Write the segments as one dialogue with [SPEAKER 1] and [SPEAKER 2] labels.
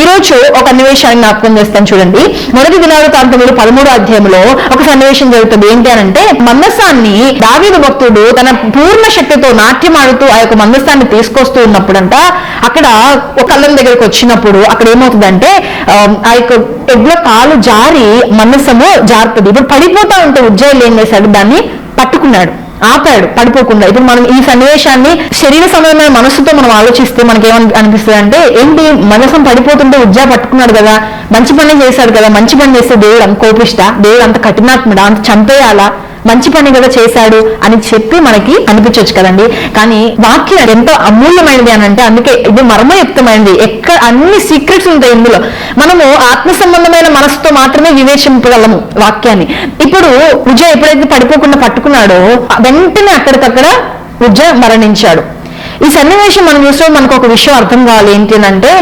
[SPEAKER 1] ఈరోజు ఒక సన్నివేశాన్ని జ్ఞాపకం చేస్తాను చూడండి. మొదటి దినవృత్తాంతములు 13వ అధ్యాయంలో ఒక సన్నివేశం జరుగుతుంది. ఏంటి అనంటే, మందసాన్ని దావీదు భక్తుడు తన పూర్ణ శక్తితో నాట్యమాడుతూ ఆ యొక్క మందసాన్ని తీసుకొస్తూ ఉన్నప్పుడంట, అక్కడ ఒక కళ్ళం దగ్గరకు వచ్చినప్పుడు అక్కడ ఏమవుతుందంటే ఆ యొక్క ఎడ్ల కాలు జారి మందసము జారుతుంది. ఇప్పుడు పడిపోతా ఉంటే ఉజ్జాయిలు ఏం చేశాడు, దాన్ని పట్టుకున్నాడు, ఆపాడు పడిపోకుండా. ఇప్పుడు మనం ఈ సన్నివేశాన్ని శరీర సంబంధమైన మనసుతో మనం ఆలోచిస్తే మనకేమని అనిపిస్తుంది అంటే, ఏంటి మనసం పడిపోతుంటే ఉజ్జా పట్టుకున్నాడు కదా, మంచి పని చేశాడు కదా, మంచి పని చేస్తే దేవుడు అంత కోపిష్ట, దేవుడు అంత కఠినాత్ముడా, అంత చంపేయాలా, మంచి పని కదా చేశాడు అని చెప్పి మనకి అనిపించవచ్చు కదండి. కానీ వాక్యం ఎంతో అమూల్యమైనది అని అంటే, అందుకే ఇది మర్మయుక్తమైనది. ఎక్కడ అన్ని సీక్రెట్స్ ఉంటాయి ఇందులో. మనము ఆత్మ సంబంధమైన మనసుతో మాత్రమే వివేచింపగలము వాక్యాన్ని. ఇప్పుడు ఉజ్జ ఎప్పుడైతే పడిపోకుండా పట్టుకున్నాడో వెంటనే అక్కడికక్కడ ఉజ్జ మరణించాడు. ఈ సన్నివేశం మనం చూస్తే మనకు ఒక విషయం అర్థం కావాలి. ఏంటి అంటే,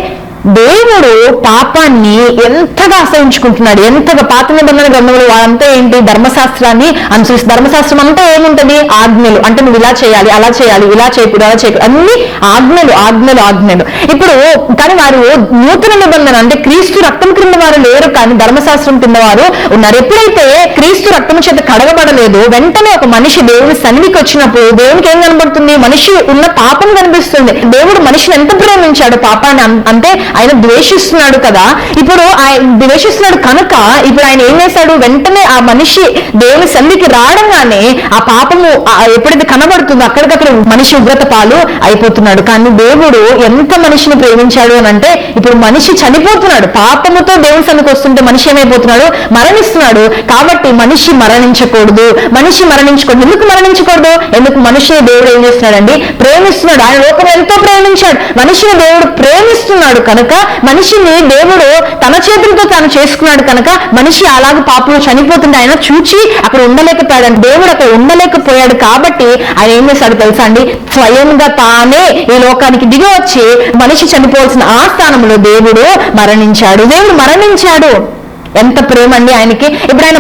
[SPEAKER 1] దేవుడు పాపాన్ని ఎంతగా అసహించుకుంటున్నాడు, ఎంతగా. పాత నిబంధన గ్రంథంలో వాళ్ళంతా ఏంటి, ధర్మశాస్త్రాన్ని అనుసరిస్తారు. ధర్మశాస్త్రం అంతా ఏముంటది, ఆజ్ఞలు. అంటే నువ్వు ఇలా చేయాలి, అలా చేయాలి, ఇలా చేయకూడదు, అలా చేయకూడదు, అన్ని ఆజ్ఞలు ఆజ్ఞలు ఆజ్ఞలు. ఇప్పుడు కానీ వారు నూతన నిబంధన అంటే క్రీస్తు రక్తం క్రింద వారు లేరు, కానీ ధర్మశాస్త్రం కింద వారు ఉన్నారు. ఎప్పుడైతే క్రీస్తు రక్తం చేత కడగబడలేదు, వెంటనే ఒక మనిషి దేవుని సన్నిధికి వచ్చినప్పుడు దేవునికి ఏం కనబడుతుంది, మనిషి ఉన్న పాపం కనిపిస్తుంది. దేవుడు మనిషిని ఎంత ప్రేమించాడు, పాపాన్ని అంటే ఆయన ద్వేషిస్తున్నాడు కదా. ఇప్పుడు ఆయన ద్వేషిస్తున్నాడు కనుక ఇప్పుడు ఆయన ఏం చేశాడు, వెంటనే ఆ మనిషి దేవుని సన్నిధికి రావడంగానే ఆ పాపము ఎప్పుడైతే కనబడుతుందో అక్కడికక్కడ మనిషి ఉగ్రత పాలు అయిపోతున్నాడు. కానీ దేవుడు ఎంత మనిషిని ప్రేమించాడు అని అంటే, ఇప్పుడు మనిషి చనిపోతున్నాడు, పాపముతో దేవుని సన్నిధికి వస్తుంటే మనిషి ఏమైపోతున్నాడు, మరణిస్తున్నాడు. కాబట్టి మనిషి మరణించకూడదు, మనిషి మరణించకూడదు. ఎందుకు మరణించకూడదు, ఎందుకు మనిషిని దేవుడు ఏం చేస్తున్నాడండి, ప్రేమిస్తున్నాడు. ఆయన లోకం ఎంతో ప్రేమించాడు, మనిషిని దేవుడు ప్రేమిస్తున్నాడు కనుక మనిషిని దేవుడు తన చేతులతో తాను చేసుకున్నాడు కనుక మనిషి అలాగే పాపంలో చనిపోతుంటే ఆయన చూచి అక్కడ ఉండలేకపోయాడు. దేవుడు అక్కడ ఉండలేకపోయాడు కాబట్టి ఆయన ఏం చేశాడు తెలుసా అండి, స్వయంగా తానే ఈ లోకానికి దిగి వచ్చి మనిషి చనిపోవాల్సిన ఆ స్థానంలో దేవుడు మరణించాడు. దేవుడు మరణించాడు. ఎంత ప్రేమ అండి ఆయనకి. ఇప్పుడు ఆయన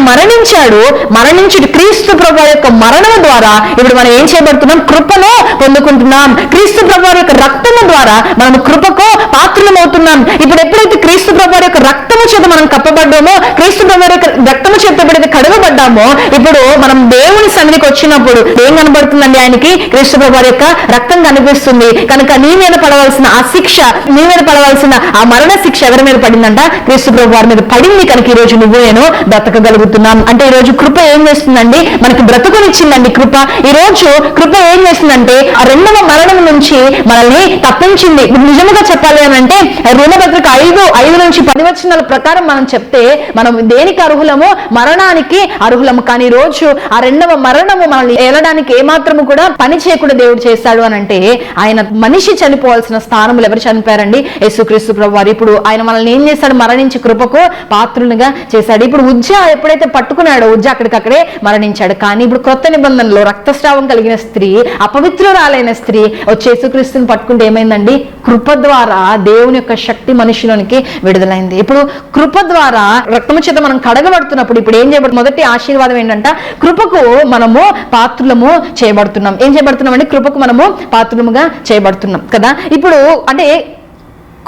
[SPEAKER 1] మరణించుడు క్రీస్తు ప్రభువు యొక్క మరణం ద్వారా ఇప్పుడు మనం ఏం చేయబడుతున్నాం, కృపను పొందుకుంటున్నాం. క్రీస్తు ప్రభువు యొక్క రక్తము ద్వారా మనం కృపకు పాత్రలమవుతున్నాం. ఇప్పుడు ఎప్పుడైతే క్రీస్తు ప్రభువు యొక్క రక్తము చేత మనం కప్పబడ్డామో, క్రీస్తు ప్రభువు యొక్క రక్తము చేత ఎప్పుడైతే కడగబడ్డామో, ఇప్పుడు మనం దేవుని సన్నిధికి వచ్చినప్పుడు ఏం కనబడుతుందండి, ఆయనకి క్రీస్తు ప్రభువు యొక్క రక్తం కనిపిస్తుంది. కనుక నీ మీద పడవలసిన ఆ శిక్ష, నీ మీద పడవలసిన ఆ మరణ శిక్ష ఎవరి మీద పడిందంట, క్రీస్తు ప్రభువు వారి మీద పడింది. కనుక ఈ రోజు నువ్వు నేను బ్రతకగలుగుతున్నాం. అంటే ఈ రోజు కృప ఏం చేస్తుందండి, మనకి బ్రతుకునిచ్చిందండి కృప. ఈ రోజు కృప ఏం చేస్తుందంటే ఆ రెండవ మరణం నుంచి మనల్ని తప్పించింది. నిజంగా చెప్పాలి అని అంటే రోమపత్రిక 5:5-10 వచనాల ప్రకారం మనం చెప్తే మనం దేనికి అర్హులము, మరణానికి అర్హులము. కానీ ఈ రోజు ఆ రెండవ మరణము మనల్ని ఏలడానికి ఏమాత్రము కూడా పని చేయకుండా దేవుడు చేశాడు అని అంటే, ఆయన మనిషి చనిపోవాల్సిన స్థానములు ఎవరు చనిపోయారండి, యేసుక్రీస్తు ప్రభువారు. ఇప్పుడు ఆయన మనల్ని ఏం చేశాడు, మరణించి కృపకు పాత్రులుగా చేశాడు. ఇప్పుడు ఉజ్జ ఎప్పుడైతే పట్టుకున్నాడో ఉజ్జ అక్కడికక్కడే మరణించాడు. కానీ ఇప్పుడు క్రొత్త నిబంధనలో రక్తస్రావం కలిగిన స్త్రీ, అపవిత్రురాలైన స్త్రీ వచ్చి యేసుక్రీస్తుని పట్టుకుంటే ఏమైందండి, కృప ద్వారా దేవుని యొక్క శక్తి మనుషులోనికి విడుదలైంది. ఇప్పుడు కృప ద్వారా రక్తము చేత మనం కడగబడుతున్నప్పుడు ఇప్పుడు ఏం చేయబడుతుంది, మొదటి ఆశీర్వాదం ఏంటంటే కృపకు మనము పాత్రులము చేయబడుతున్నాం. ఏం చేయబడుతున్నాం అంటే కృపకు మనము పాత్రులముగా చేయబడుతున్నాం కదా. ఇప్పుడు అంటే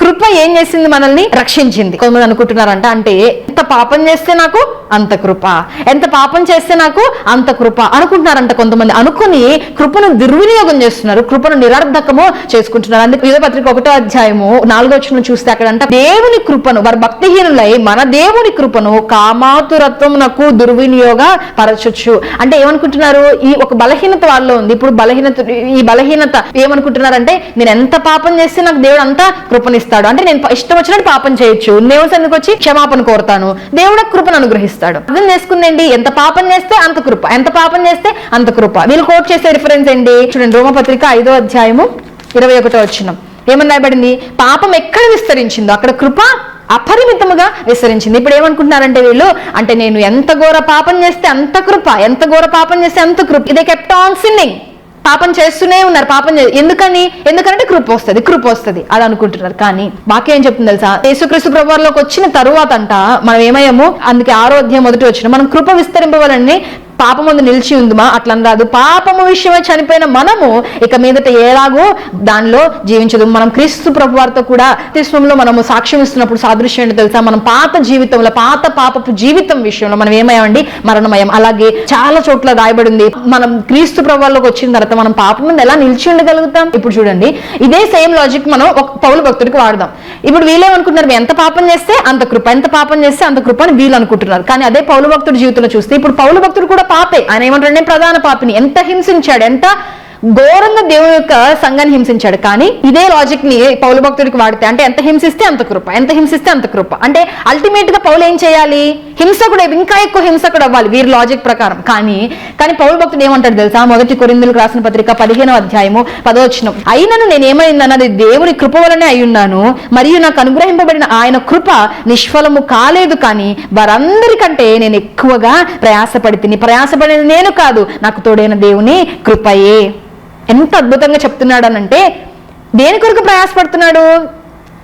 [SPEAKER 1] కృప ఏం చేసింది, మనల్ని రక్షించింది. కొంతమంది అనుకుంటున్నారంట, అంటే ఎంత పాపం చేస్తే నాకు అంత కృప, ఎంత పాపం చేస్తే నాకు అంత కృప అనుకుంటున్నారంట. కొంతమంది అనుకుని కృపను దుర్వినియోగం చేస్తున్నారు, కృపను నిరర్ధకము చేసుకుంటున్నారు. అందుకే యూదపత్రిక 1:4 చూస్తే అక్కడంట దేవుని కృపను, వారు భక్తిహీనులై మన దేవుని కృపను కామాతురత్వమునకు దుర్వినియోగ పరచొచ్చు. అంటే ఏమనుకుంటున్నారు, ఈ ఒక బలహీనత వాళ్ళలో ఉంది. ఇప్పుడు ఈ బలహీనత ఏమనుకుంటున్నారంటే, నేను ఎంత పాపం చేస్తే నాకు దేవుడు అంతా కృపని ఇస్తాడు. అంటే నేను ఇష్టం వచ్చినట్టు పాపం చేయొచ్చు, దేవుని సన్నిధికి వచ్చి క్షమాపణ కోరుతాను, దేవుడు కృపను అనుగ్రహిస్తాడు. అర్థం చేసుకుందండి, ఎంత పాపం చేస్తే అంత కృప, ఎంత పాపం చేస్తే అంత కృప. వీళ్ళు కోట్ చేసే రిఫరెన్స్ ఏంటి చూడండి, రోమపత్రిక 5:21 ఏమని రాయబడింది, పాపం ఎక్కడ విస్తరించిందో అక్కడ కృప అపరిమితముగా విస్తరించింది. ఇప్పుడు ఏమనుకుంటున్నారంటే వీళ్ళు, అంటే నేను ఎంత ఘోర పాపం చేస్తే అంత కృప, ఎంత ఘోర పాపం చేస్తే అంత కృప. ఇదే కెప్ట్ ఆన్ సిన్నింగ్, పాపం చేస్తూనే ఉన్నారు. పాపం ఎందుకంటే కృప వస్తుంది అది అనుకుంటున్నారు. కానీ వాక్యం ఏం చెప్తుంది తెలుసా, యేసుక్రీస్తు ప్రభువులోకి వచ్చిన తరువాత అంట మనం ఏమయ్యాము, అందుకే 6వ అధ్యాయం 1 మనం కృప విస్తరింపవాలని పాపమందు నిలిచి ఉందిమా అట్లా రాదు. పాపము విషయమై చనిపోయిన మనము ఇక మీదట ఎలాగో దానిలో జీవించదు. మనం క్రీస్తు ప్రభు వారితో కూడా క్రీస్తులో మనము సాక్ష్యం ఇస్తున్నప్పుడు సాదృశ్యం ఏంటో తెలుసా? మనం పాత జీవితంలో, పాత పాపపు జీవితం విషయంలో మనం ఏమయ్యామండి? మరణమయం. అలాగే చాలా చోట్ల రాయబడి ఉంది, మనం క్రీస్తు ప్రభువులోకి వచ్చిన తర్వాత మనం పాపం మీద ఎలా నిలిచి ఉండగలుగుతాం? ఇప్పుడు చూడండి, ఇదే సేమ్ లాజిక్ మనం ఒక పౌలు భక్తుడికి వాడదాం. ఇప్పుడు వీళ్ళేమనుకుంటున్నారు? ఎంత పాపం చేస్తే అంత కృప, ఎంత పాపం చేస్తే అంత కృప అని వీళ్ళు అనుకుంటున్నారు. కానీ అదే పౌలు భక్తుడి జీవితంలో చూస్తే ఇప్పుడు పౌలు భక్తుడు కూడా పాపే. ఆయన ఏమంటాడు? నేను ప్రధాన పాపిని. ఎంత హింసించాడు, ఎంత ఘోరంగా దేవుని యొక్క సంఘాన్ని హింసించాడు. కానీ ఇదే లాజిక్ ని పౌలు భక్తుడికి వాడితే, అంటే ఎంత హింసిస్తే అంత కృప, ఎంత హింసిస్తే అంత కృప. అంటే అల్టిమేట్ గా పౌలు ఏం చేయాలి? హింసకుడు, ఇంకా ఎక్కువ హింసకుడు అవ్వాలి వీరి లాజిక్ ప్రకారం. కానీ పౌలు భక్తుడు ఏమంటాడు తెలుసా? 1 కొరింథీయులకు రాసిన పత్రిక 15వ అధ్యాయము 10వ వచనం, అయినను నేనేమైందన్నది దేవుని కృప వలనే అయ్యున్నాను, మరియు నాకు అనుగ్రహింపబడిన ఆయన కృప నిష్ఫలము కాలేదు. కానీ వారందరికంటే నేను ఎక్కువగా ప్రయాసపడినది నేను కాదు, నాకు తోడైన దేవుని కృపయే. ఎంత అద్భుతంగా చెప్తున్నాడనంటే, దేని కొరకు ప్రయాసపడుతున్నాడు?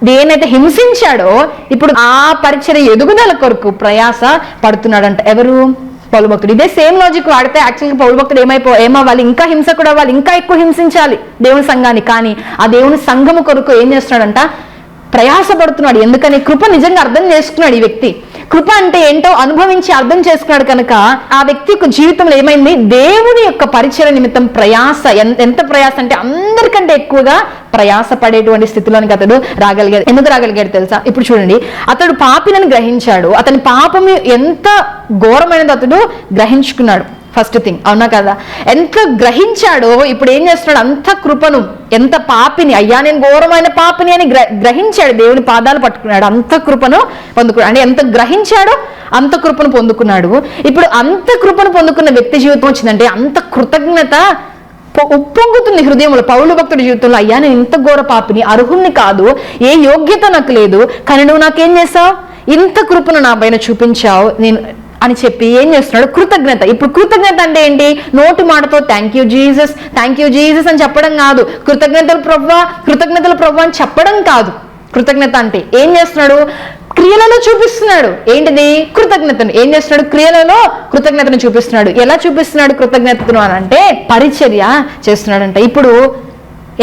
[SPEAKER 1] దేనైతే హింసించాడో ఇప్పుడు ఆ పరిచర్య ఎదుగుదల కొరకు ప్రయాస పడుతున్నాడంట. ఎవరు? పౌలు భక్తుడు. ఇదే సేమ్ లాజిక్ వాడితే యాక్చువల్గా పౌలు భక్తుడు ఏమవ్వాలి? ఇంకా హింసకుడు అవ్వాలి, ఇంకా ఎక్కువ హింసించాలి దేవుని సంఘాన్ని. కానీ ఆ దేవుని సంఘము కొరకు ఏం చేస్తున్నాడంట? ప్రయాసపడుతున్నాడు. ఎందుకని? కృప నిజంగా అర్థం చేసుకున్నాడు ఈ వ్యక్తి. కృప అంటే ఏంటో అనుభవించి అర్థం చేసుకున్నాడు కనుక ఆ వ్యక్తి యొక్క జీవితంలో ఏమైంది? దేవుని యొక్క పరిచర్య నిమిత్తం ప్రయాస, ఎంత ప్రయాస అంటే అందరికంటే ఎక్కువగా ప్రయాస పడేటువంటి స్థితిలోనికి అతడు రాగలిగాడు. ఎందుకు రాగలిగాడు తెలుసా? ఇప్పుడు చూడండి, అతడు పాపినని గ్రహించాడు. అతని పాపము ఎంత ఘోరమైనది అతడు గ్రహించుకున్నాడు. ఫస్ట్ థింగ్, అవునా కదా? ఎంత గ్రహించాడో ఇప్పుడు ఏం చేస్తున్నాడు? అంత కృపను, ఎంత పాపిని, అయ్యా నేను ఘోరమైన పాపిని అని గ్రహించాడు. దేవుని పాదాలు పట్టుకున్నాడు, అంత కృపను పొందుకున్నాడు. అంటే ఎంత గ్రహించాడో అంత కృపను పొందుకున్నాడు. ఇప్పుడు అంత కృపను పొందుకున్న వ్యక్తి జీవితం వచ్చిందంటే అంత కృతజ్ఞత ఉప్పొంగుతుంది హృదయంలో. పౌలు భక్తుడి జీవితంలో, అయ్యా నేను ఇంత ఘోర పాపిని, అర్హుణ్ణి కాదు, ఏ యోగ్యత నాకు లేదు, కానీ నువ్వు నాకేం చేసావు? ఇంత కృపను నా పైన చూపించావు నేను అని చెప్పి ఏం చేస్తున్నాడు? కృతజ్ఞత. ఇప్పుడు కృతజ్ఞత అంటే ఏంటి? నోటి మాటతో thank you Jesus, thank you Jesus అని చెప్పడం కాదు. కృతజ్ఞతలు ప్రభువా అని చెప్పడం కాదు. కృతజ్ఞత అంటే ఏం చేస్తున్నాడు? క్రియలలో చూపిస్తున్నాడు. ఏంటిది? కృతజ్ఞతను. ఏం చేస్తున్నాడు? క్రియలలో కృతజ్ఞతను చూపిస్తున్నాడు. ఎలా చూపిస్తున్నాడు కృతజ్ఞతను అని అంటే పరిచర్య చేస్తున్నాడంట. ఇప్పుడు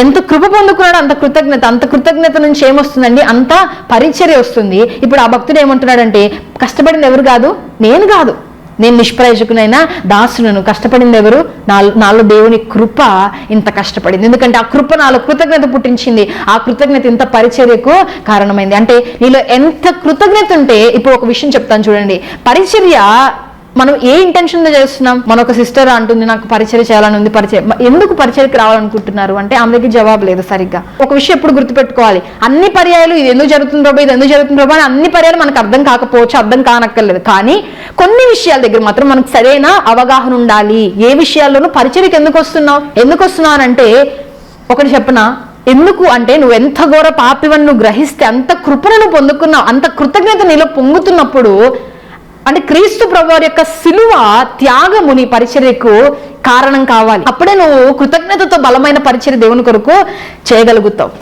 [SPEAKER 1] ఎంత కృప పొందుకున్నాడో అంత కృతజ్ఞత నుంచి ఏమొస్తుందండి? అంత పరిచర్య వస్తుంది. ఇప్పుడు ఆ భక్తుడు ఏమంటున్నాడంటే, కష్టపడింది ఎవరు కాదు? నేను కాదు, నేను నిష్ప్రయోజకునైనా దాసులను. కష్టపడింది ఎవరు? నాలో దేవుని కృప ఇంత కష్టపడింది. ఎందుకంటే ఆ కృప నాలో కృతజ్ఞత పుట్టించింది. ఆ కృతజ్ఞత ఇంత పరిచర్యకు కారణమైంది. అంటే నీలో ఎంత కృతజ్ఞత ఉంటే, ఇప్పుడు ఒక విషయం చెప్తాను చూడండి. పరిచర్య మనం ఏ ఇంటెన్షన్తో చేస్తున్నాం? మన ఒక సిస్టర్ అంటుంది, నాకు పరిచర్య చేయాలని ఉంది. ఎందుకు పరిచర్యకి రావాలనుకుంటున్నారు అంటే ఆమె దగ్గర జవాబు లేదు సరిగ్గా. ఒక విషయం ఎప్పుడు గుర్తుపెట్టుకోవాలి, అన్ని పర్యాయాలు ఇది ఎందుకు జరుగుతుంది ప్రభు, ఇది ఎందుకు జరుగుతుంది ప్రభు అని అన్ని పర్యాలు మనకు అర్థం కాకపోవచ్చు, అర్థం కానక్కర్లేదు. కానీ కొన్ని విషయాల దగ్గర మాత్రం మనకు సరైన అవగాహన ఉండాలి. ఏ విషయాల్లోనూ పరిచర్యకి ఎందుకు వస్తున్నావు అంటే, ఒకటి చెప్పనా? ఎందుకు అంటే నువ్వు ఎంత ఘోర పాపివని నువ్వు గ్రహిస్తే, అంత కృపను నువ్వు పొందుకున్నావు, అంత కృతజ్ఞత నీలో పొంగుతున్నప్పుడు, అంటే క్రీస్తు ప్రభువారి యొక్క సిలువ త్యాగము నీ పరిచర్యకు కారణం కావాలి. అప్పుడే నువ్వు కృతజ్ఞతతో బలమైన పరిచర్య దేవుని కొరకు చేయగలుగుతావు.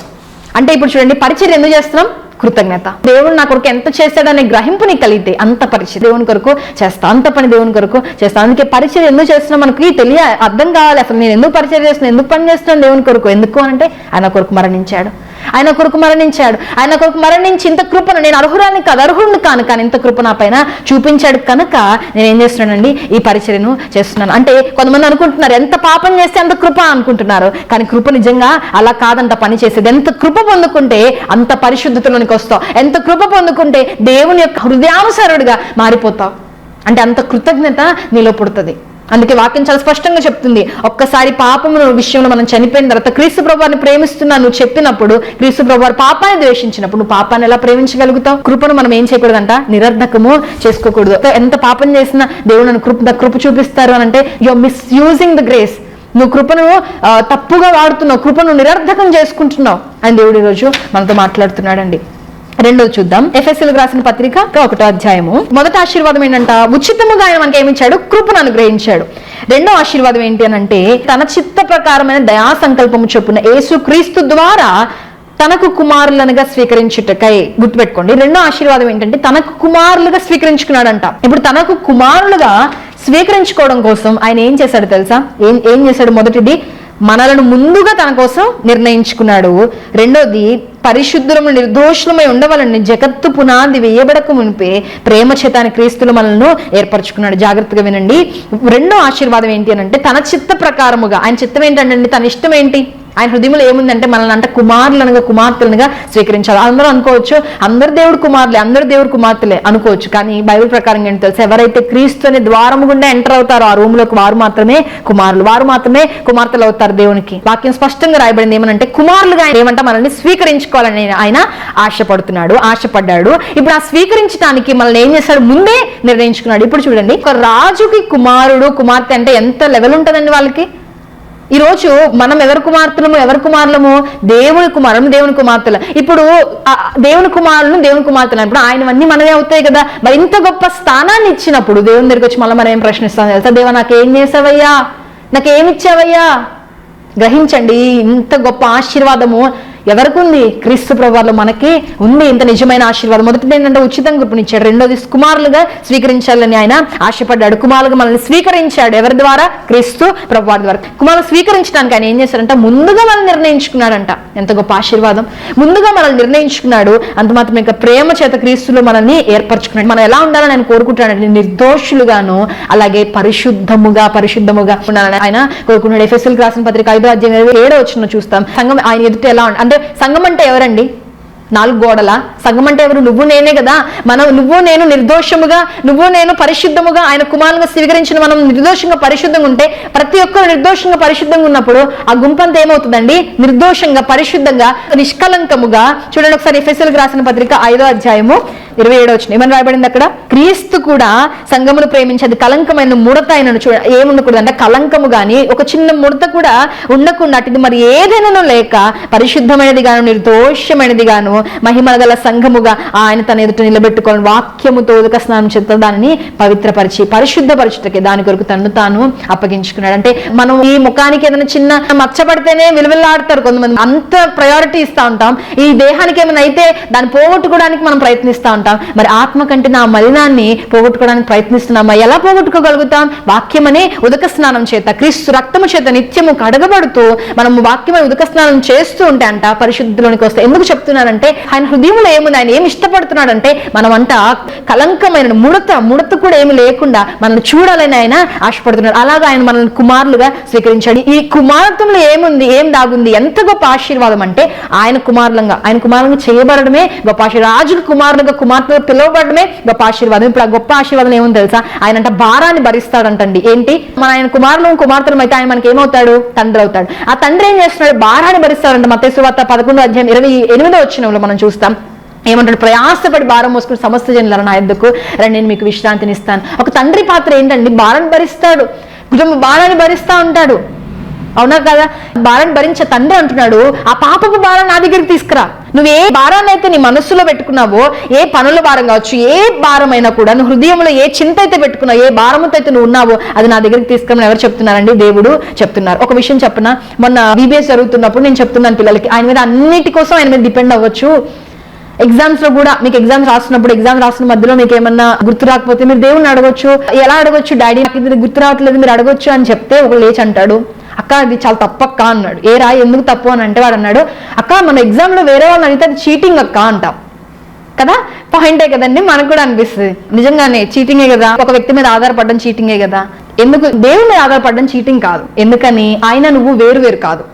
[SPEAKER 1] అంటే ఇప్పుడు చూడండి, పరిచర్య ఎందుకు చేస్తున్నాం? కృతజ్ఞత. దేవుడు నా కొరకు ఎంత చేస్తాడనే గ్రహింపు నీకు కలిగితే అంత పరిచర్య దేవుని కొరకు చేస్తా, అంత పని దేవుని కొరకు చేస్తా. అందుకే పరిచర్య ఎందుకు చేస్తున్నా మనకి అర్థం కావాలి. అసలు నేను ఎందుకు పరిచర్య చేస్తున్నా, ఎందుకు పని చేస్తున్నాను దేవుని కొరకు? ఎందుకు అంటే ఆయన కొరకు మరణించాడు. ఆయన కొరకు మరణించి ఇంత కృపను, నేను అర్హురాన్ని కాదు, అర్హుడిని కాను, కానీ ఇంత కృప నా పైన చూపించాడు కనుక నేను ఏం చేస్తున్నానండి? ఈ పరిచర్యను చేస్తున్నాను. అంటే కొంతమంది అనుకుంటున్నారు ఎంత పాపం చేస్తే అంత కృప అనుకుంటున్నారు. కానీ కృప నిజంగా అలా కాదంట పని చేసేది. ఎంత కృప పొందుకుంటే అంత పరిశుద్ధతలోనికి వస్తావు. ఎంత కృప పొందుకుంటే దేవుని యొక్క హృదయానుసారుడిగా మారిపోతావు. అంటే అంత కృతజ్ఞత నీలో పుడుతుంది. అందుకే వాక్యం చాలా స్పష్టంగా చెప్తుంది, ఒక్కసారి పాపము విషయంలో మనం చనిపోయిన తర్వాత క్రీస్తు ప్రభువారిని ప్రేమిస్తున్నా నువ్వు చెప్పినప్పుడు, క్రీస్తు ప్రభువారు పాపాన్ని ద్వేషించినప్పుడు నువ్వు పాపాన్ని ఎలా ప్రేమించగలుగుతావు? కృపను మనం ఏం చేయకూడదంట? నిరర్ధకము చేసుకోకూడదు. ఎంత పాపం చేసినా దేవుడు కృప చూపిస్తారు అని అంటే యూఆర్ మిస్యూజింగ్ ద గ్రేస్. నువ్వు కృపను తప్పుగా వాడుతున్నావు, కృపను నిరర్ధకం చేసుకుంటున్నావు అని దేవుడు ఈరోజు మనతో మాట్లాడుతున్నాడండి. రెండోది చూద్దాం. ఎఫెసీయులకు రాసిన పత్రిక 1వ అధ్యాయము. మొదటి ఆశీర్వాదం ఏంటంట? ఉచితముగా ఆయన మనకి ఏమిచ్చాడు? కృపను అనుగ్రహించాడు. రెండో ఆశీర్వాదం ఏంటి అని అంటే, తన చిత్త ప్రకారమైన దయా సంకల్పము చొప్పున యేసు క్రీస్తు ద్వారా తనకు కుమారులనుగా స్వీకరించుటకై. గుర్తుపెట్టుకోండి, రెండో ఆశీర్వాదం ఏంటంటే తనకు కుమారులుగా స్వీకరించుకున్నాడంట. ఇప్పుడు తనకు కుమారులుగా స్వీకరించుకోవడం కోసం ఆయన ఏం చేశాడు తెలుసా? ఏం చేశాడు? మొదటిది, మనలను ముందుగా తన కోసం నిర్ణయించుకున్నాడు. రెండోది, పరిశుద్ధులము నిర్దోషులమై ఉండవాలని జగత్తు పునాది వేయబడక మునిపే ప్రేమ చేత క్రీస్తులు మనల్ని ఏర్పరచుకున్నాడు. జాగ్రత్తగా వినండి. రెండో ఆశీర్వాదం ఏంటి అని అంటే, తన చిత్త ప్రకారముగా, ఆయన చిత్తం ఏంటంటే, తన ఇష్టం ఏంటి, ఆయన హృదయంలో ఏముందంటే మనల్ని అంటే కుమారులనుగా కుమార్తెలుగా స్వీకరించాలి. అందరూ అనుకోవచ్చు అందరు దేవుడు కుమారులే, అందరు దేవుడు కుమార్తెలే అనుకోవచ్చు. కానీ బైబిల్ ప్రకారం ఏంటి తెలుసు? ఎవరైతే క్రీస్తు అనే ద్వారము గుండా ఎంటర్ అవుతారో ఆ రూమ్ లోకి వారు మాత్రమే కుమారులు, వారు మాత్రమే కుమార్తెలు అవుతారు. దేవునికి వాక్యం స్పష్టంగా రాయబడింది ఏమనంటే, కుమారులుగా ఏమంటే మనల్ని స్వీకరించుకోవాలని ఆయన ఆశపడ్డాడు. ఇప్పుడు ఆ స్వీకరించడానికి మనల్ని ఏం చేశాడు? ముందే నిర్ణయించుకున్నాడు. ఇప్పుడు చూడండి, ఒక రాజుకి కుమారుడు కుమార్తె అంటే ఎంత లెవెల్ ఉంటుందండి వాళ్ళకి. ఈ రోజు మనం ఎవరి కుమారులము? దేవుని కుమార్తెలు. ఇప్పుడు దేవుని కుమార్తెలు అన్నప్పుడు ఆయనవన్నీ మనమే అవుతాయి కదా. మరి ఇంత గొప్ప స్థానాన్ని ఇచ్చినప్పుడు దేవుని దగ్గరికి వచ్చి మళ్ళీ మనం ఏం ప్రశ్నిస్తాం తెలుసా? దేవా, నాకేం చేసావయ్యా, నాకేమిచ్చావయ్యా? గ్రహించండి, ఇంత గొప్ప ఆశీర్వాదము ఎవరికి ఉంది? క్రీస్తు ప్రభువులో మనకి ఉంది ఇంత నిజమైన ఆశీర్వాదం. మొదటిది ఏంటంటే ఉచితంగా కృపనిచ్చాడు. రెండోది, కుమారులుగా స్వీకరించాలని ఆయన ఆశపడ్డాడు. కుమారులుగా మనల్ని స్వీకరించాడు. ఎవరి ద్వారా? క్రీస్తు ప్రభువు ద్వారా. కుమారులు స్వీకరించడానికి ఆయన ఏం చేశాడంట? ముందుగా మనల్ని నిర్ణయించుకున్నాడంట. ఎంత గొప్ప ఆశీర్వాదం! ముందుగా మనల్ని నిర్ణయించుకున్నాడు. అంత మాత్రం ఇంకా ప్రేమ చేత క్రీస్తులో మనల్ని ఏర్పరచుకున్నాడు. మనం ఎలా ఉండాలని ఆయన కోరుకుంటాడంటే, నిర్దోషులుగాను అలాగే పరిశుద్ధముగా ఉండాలని ఆయన కోరుకున్నాడు. ఎఫెసీయులకు రాసిన పత్రిక 5:7 చూస్తాం. సంఘం ఆయన ఎదుట ఎలా అంటే, సంఘం అంటే ఎవరండి? 4 గోడల సంఘం అంటే ఎవరు? నువ్వు నేనే కదా. నువ్వు నేను నిర్దోషముగా, నువ్వు నేను పరిశుద్ధముగా ఆయన కుమారులుగా స్వీకరించిన మనం నిర్దోషంగా పరిశుద్ధంగా ఉంటే, ప్రతి ఒక్కరు నిర్దోషంగా పరిశుద్ధంగా ఉన్నప్పుడు ఆ గుంపంతా ఏమవుతుందండి? నిర్దోషంగా పరిశుద్ధంగా నిష్కలంకముగా. చూడండి ఒకసారి ఎఫెసీయులకు రాసిన పత్రిక 5:27 ఏమని రాయబడింది అక్కడ? క్రీస్తు కూడా సంఘమును ప్రేమించి అది కలంకమైన ముడత అయినను ఏముండకూడదు అంటే, కలంకము గాని ఒక చిన్న ముడత కూడా ఉండకుండా అటు మరి ఏదైనా లేక పరిశుద్ధమైనది గాను నిర్దోషమైనది గాను మహిమ గల సంఘముగా ఆయన తన ఎదుట నిలబెట్టుకొని వాక్యముతో ఉదక స్నానం చేత దానిని పవిత్రపరిచి పరిశుద్ధపరచుటకే దాని కొరకు తను తాను అప్పగించుకున్నాడు. అంటే మనం ఈ ముఖానికి ఏదైనా చిన్న మచ్చపడితేనే విలువెల్లాడతారు కొంతమంది, అంత ప్రయారిటీ ఇస్తా ఉంటాం. ఈ దేహానికి ఏమైనా అయితే దాన్ని పోగొట్టుకోవడానికి మనం ప్రయత్నిస్తా ఉంటాం. మరి ఆత్మ కంటే నా మలినాన్ని పోగొట్టుకోవడానికి ప్రయత్నిస్తున్నామా? ఎలా పోగొట్టుకోగలుగుతాం? వాక్యమనే ఉదక స్నానం చేత, క్రీస్తు రక్తము చేత నిత్యము కడగబడుతూ మనం వాక్యమనే ఉదక స్నానం చేస్తూ ఉంటే అంట పరిశుద్ధిలోనికి వస్తాయి. ఎందుకు చెప్తున్నానంటే, ఆయన హృదయంలో ఏముంది, ఆయన ఏమి ఇష్టపడుతున్నాడంటే, మనమంట కలంకమైన ముడత కూడా ఏమి లేకుండా మనల్ని చూడాలని ఆయన ఆశపడుతున్నాడు. అలాగా ఆయన మనల్ని కుమారులుగా స్వీకరించాడు. ఈ కుమారత్వంలో ఏముంది, ఏం దాగుంది? ఎంత గొప్ప ఆశీర్వాదం అంటే, ఆయన కుమారులంగా చేయబడమే గొప్ప ఆశీర్వాదం. రాజుకు కుమార్తెలు పిలువబడమే గొప్ప ఆశీర్వాదం. ఇప్పుడు ఆ గొప్ప ఆశీర్వాదం ఏముంది తెలుసా? ఆయన అంటే భారాన్ని భరిస్తాడంటండి. ఏంటి? మన ఆయన కుమార్తెలు అయితే ఆయన మనకి ఏమవుతాడు? తండ్రి అవుతాడు. ఆ తండ్రి ఏం చేస్తున్నాడు? భారాన్ని భరిస్తాడంట. మత్తయి సువార్త 11:28 మనం చూస్తాం. ఏమంటాడు? ప్రయాసపడి భారం మోసుకుని సమస్త జనులారా నా యొద్దకు రండి, నేను మీకు విశ్రాంతిని ఇస్తాను. ఒక తండ్రి పాత్ర ఏంటండి? భారాన్ని భరిస్తాడు, కుటుంబ భారాన్ని భరిస్తా ఉంటాడు. అవునా కదా? భారాన్ని భరించే తండ్రి అంటున్నాడు, ఆ పాపపు భారాన్ని నా దగ్గరికి తీసుకురా. నువ్వు ఏ భారాన్ని అయితే నీ మనస్సులో పెట్టుకున్నావో, ఏ పనుల భారం కావచ్చు, ఏ భారమైనా కూడా నువ్వు హృదయంలో ఏ చింత అయితే పెట్టుకున్నావు, ఏ భారంతో అయితే నువ్వు ఉన్నావో అది నా దగ్గరికి తీసుకురామని ఎవరు చెప్తున్నారండి? దేవుడు చెప్తున్నారు. ఒక విషయం చెప్పనా, మొన్న BBS జరుగుతున్నప్పుడు నేను చెప్తున్నాను పిల్లలకి, ఆయన మీద అన్నిటి కోసం ఆయన మీద డిపెండ్ అవ్వచ్చు. ఎగ్జామ్స్ లో కూడా మీకు ఎగ్జామ్స్ రాస్తున్నప్పుడు, ఎగ్జామ్ రాసిన మధ్యలో మీకు ఏమన్నా గుర్తు రాకపోతే మీరు దేవుణ్ణి అడగొచ్చు. ఎలా అడగొచ్చు? డాడీ నాకు ఇది గుర్తు రావట్లేదు, మీరు అడగొచ్చు అని చెప్తే ఒక లేచి అంటాడు, అక్క అది చాలా తప్పక్క అన్నాడు. ఏ రాయి ఎందుకు తప్పు అని అంటే వాడు అన్నాడు, అక్క మన ఎగ్జామ్ లో వేరే వాళ్ళని అడిగితే అది చీటింగ్ అక్క అంటాం కదా. పాయింటే కదండి, మనకు కూడా అనిపిస్తుంది నిజంగానే చీటింగే కదా. ఒక వ్యక్తి మీద ఆధారపడడం చీటింగే కదా. ఎందుకు? దేవుని మీద ఆధారపడడం చీటింగ్ కాదు. ఎందుకని? ఆయన నువ్వు వేరు కాదు,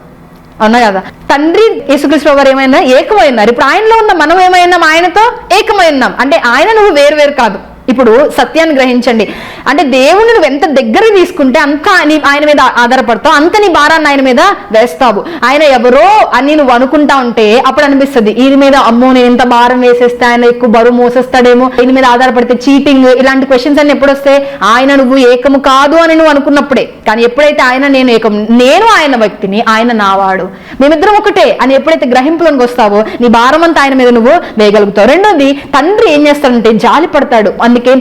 [SPEAKER 1] అవునా కదా. తండ్రి యేసుక్రీస్తు వారు ఏమైనా ఏకమైనారు. ఇప్పుడు ఆయనలో ఉన్న మనం ఏమైనాం? ఆయనతో ఏకమైనాం. అంటే ఆయన నువ్వు వేరు కాదు. ఇప్పుడు సత్యాన్ని గ్రహించండి. అంటే దేవుని నువ్వు ఎంత దగ్గర తీసుకుంటే అంత ఆయన మీద ఆధారపడతావు, అంత నీ భారాన్ని ఆయన మీద వేస్తావు. ఆయన ఎవరో అని నువ్వు అనుకుంటా ఉంటే అప్పుడు అనిపిస్తుంది ఈయన మీద, అమ్మో నేను ఎంత భారం వేసేస్తే ఆయన ఎక్కువ బరువు మోసేస్తాడేమో, ఈయన మీద ఆధారపడితే చీటింగ్, ఇలాంటి క్వశ్చన్స్ అన్ని ఎప్పుడు వస్తాయి? ఆయన నువ్వు ఏకము కాదు అని నువ్వు అనుకున్నప్పుడే. కానీ ఎప్పుడైతే ఆయన నేను ఏకం, నేను ఆయన వ్యక్తిని, ఆయన నావాడు, మేమిద్దరం ఒకటే అని ఎప్పుడైతే గ్రహింపులోకి వస్తావో నీ భారం అంతా ఆయన మీద నువ్వు వేయగలుగుతావు. రెండోది, తండ్రి ఏం చేస్తాడంటే జాలి పడతాడు. అందుకే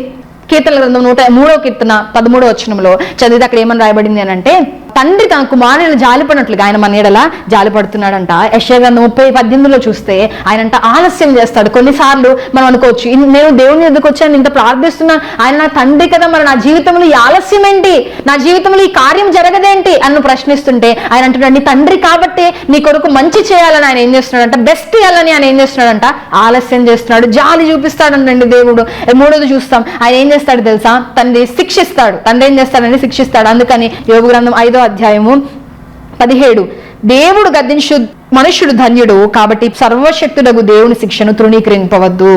[SPEAKER 1] కీర్తనల గ్రంథం 103వ కీర్తన 13వ వచనంలో చదివితే అక్కడ ఏమని రాయబడింది అని అంటే, తండ్రి తన కుమారుని జాలిపడినట్లుగా ఆయన మన ఎడల జాలిపడుతున్నాడంట. యెషయా 30:18 చూస్తే ఆయనంట ఆలస్యం చేస్తాడు. కొన్నిసార్లు మనం అనుకోవచ్చు, నేను దేవుని ఎదుకు వచ్చాను, ఇంత ప్రార్థిస్తున్నాను, ఆయన నా తండ్రి కదా, మరి నా జీవితంలో ఈ ఆలస్యం ఏంటి, నా జీవితంలో ఈ కార్యం జరగదేంటి అని ప్రశ్నిస్తుంటే ఆయన అంటున్నాడు, నీ తండ్రి కాబట్టి నీ కొరకు మంచి చేయాలని ఆయన ఏం చేస్తున్నాడంట, బెస్ట్ చేయాలని ఆయన ఏం చేస్తున్నాడంట, ఆలస్యం చేస్తున్నాడు, జాలి చూపిస్తాడంటండి దేవుడు. మూడోది చూస్తాం, ఆయన ఏం చేస్తాడు తెలుసా, తండ్రి శిక్షిస్తాడు. తండ్రి ఏం చేస్తాడండి, శిక్షిస్తాడు. అందుకని యోబు గ్రంథం 5వ అధ్యాయము 17, దేవుడు గద్దించు మనుష్యుడు ధన్యుడు, కాబట్టి సర్వశక్తుడగు దేవుని శిక్షను తృణీకరింపవద్దు.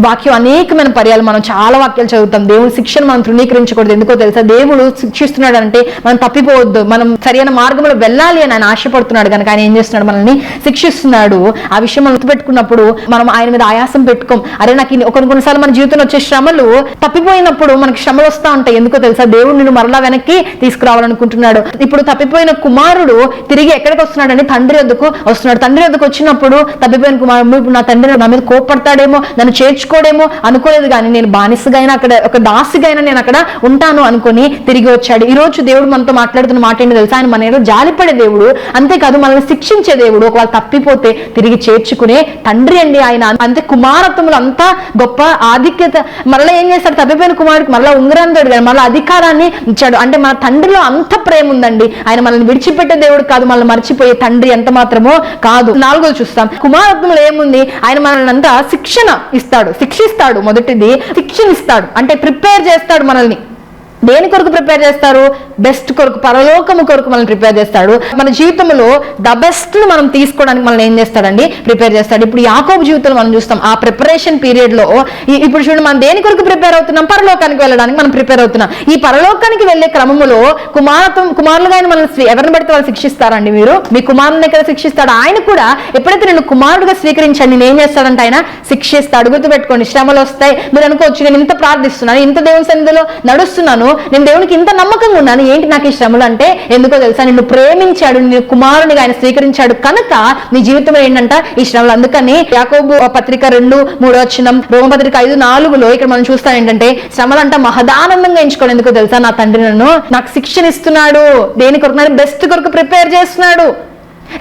[SPEAKER 1] వాక్యం అనేకమైన పర్యాలు మనం చాలా వాక్యాలు చదువుతాం, దేవుని శిక్షను మనం తృణీకరించకూడదు. ఎందుకో తెలుసా, దేవుడు శిక్షిస్తున్నాడు అంటే మనం తప్పిపోవద్దు, మనం సరైన మార్గంలో వెళ్ళాలి అని ఆయన ఆశపడుతున్నాడు కనుక ఆయన ఏం చేస్తున్నాడు, మనల్ని శిక్షిస్తున్నాడు. ఆ విషయం మనం గుర్తుపెట్టుకున్నప్పుడు మనం ఆయన మీద ఆయాసం పెట్టుకోం. అరే నాకు కొన్నిసార్లు మన జీవితంలో వచ్చే శ్రమలు, తప్పిపోయినప్పుడు మనకి శ్రమలు వస్తూ ఉంటాయి. ఎందుకో తెలుసా, దేవుడు నిన్ను మరలా వెనక్కి తీసుకురావాలనుకుంటున్నాడు. ఇప్పుడు తప్పిపోయిన కుమారుడు తిరిగి ఎక్కడికి వస్తున్నాడు అంటే తండ్రి వద్దకు వస్తున్నాడు. తండ్రి వద్దకు వచ్చినప్పుడు తప్పిపోయిన కుమారుడు, ఇప్పుడు నా తండ్రి నా మీద కోపడతాడేమో, నన్ను చేర్చుకోడేమో అనుకోలేదు, కానీ నేను బానిసగా అయినా అక్కడ ఒక దాసిగా అయినా నేను అక్కడ ఉంటాను అనుకుని తిరిగి వచ్చాడు. ఈ రోజు దేవుడు మనతో మాట్లాడుతున్న మాట ఏంటి తెలుసా, ఆయన మన ఏదో జాలిపడే దేవుడు, అంతేకాదు మనల్ని శిక్షించే దేవుడు. ఒకవేళ తప్పిపోతే తిరిగి చేర్చుకునే తండ్రి అండి ఆయన. అంతే కుమారత్వములు అంతా గొప్ప ఆధిక్యత. మరలా ఏం చేస్తాడు, తప్పిపోయిన కుమారుడికి మరలా ఉంగరాన్ని తోడు, మరలా అధికారాన్ని ఇచ్చాడు. అంటే మన తండ్రిలో అంత ప్రేమ ఉందండి. ఆయన మనల్ని విడిచిపెట్టే దేవుడు కాదు, మనల్ని మర్చిపోయే తండ్రి ఎంత మాత్రమో కాదు. నాలుగోది చూస్తాం, కుమారత్వంలో ఏముంది, ఆయన మనల్ని అంతా శిక్షిస్తాడు. మొదటిది శిక్షణ ఇస్తాడు, అంటే ప్రిపేర్ చేస్తాడు మనల్ని. దేని కొరకు ప్రిపేర్ చేస్తారు, బెస్ట్ కొరకు, పరలోకము కొరకు మనల్ని ప్రిపేర్ చేస్తాడు. మన జీవితంలో ద బెస్ట్ మనం తీసుకోవడానికి మనల్ని ఏం చేస్తాడండి, ప్రిపేర్ చేస్తాడు. ఇప్పుడు యాకోబు జీవితంలో మనం చూస్తాం, ఆ ప్రిపరేషన్ పీరియడ్ లో ఇప్పుడు చూడండి, మనం దేని కొరకు ప్రిపేర్ అవుతున్నాం, పరలోకానికి వెళ్ళడానికి మనం ప్రిపేర్ అవుతున్నాం. ఈ పరలోకానికి వెళ్లే క్రమములో కుమారులుగా ఆయన మనల్ని ఎవరిని బట్టి వాళ్ళు శిక్షిస్తారండి, మీరు మీ కుమారుని ఎక్కడ శిక్షిస్తాడు, ఆయన కూడా ఎప్పుడైతే నేను కుమారుడుగా స్వీకరించండి నేను ఏం చేస్తాడంటే ఆయన శిక్షిస్తాడు. గుర్తుపెట్టుకోండి, శ్రమలు వస్తాయి. మీరు అనుకోవచ్చు, నేను ఇంత ప్రార్థిస్తున్నాను, ఇంత దేవుని సన్నిధిలో నడుస్తున్నాను, నేను దేవునికి ఇంత నమ్మకంగా ఉన్నాను, ఏంటి నాకు ఈ శ్రమలు అంటే, ఎందుకో తెలుసా, నిన్ను ప్రేమించాడు, నిన్ను కుమారునిగా ఆయన స్వీకరించాడు కనుక నీ జీవితంలో ఏంటంట ఈ శ్రమలు. అందుకని యాకోబు పత్రిక 2:3 రోమపత్రిక 5:4 ఇక్కడ మనం చూస్తాం ఏంటంటే, శ్రమలంట మహదానందంగా ఎంచుకోండి. ఎందుకో తెలుసా, నా తండ్రి నాకు శిక్షణ ఇస్తున్నాడు, దేని కొరకు, బెస్ట్ కొరకు ప్రిపేర్ చేస్తున్నాడు.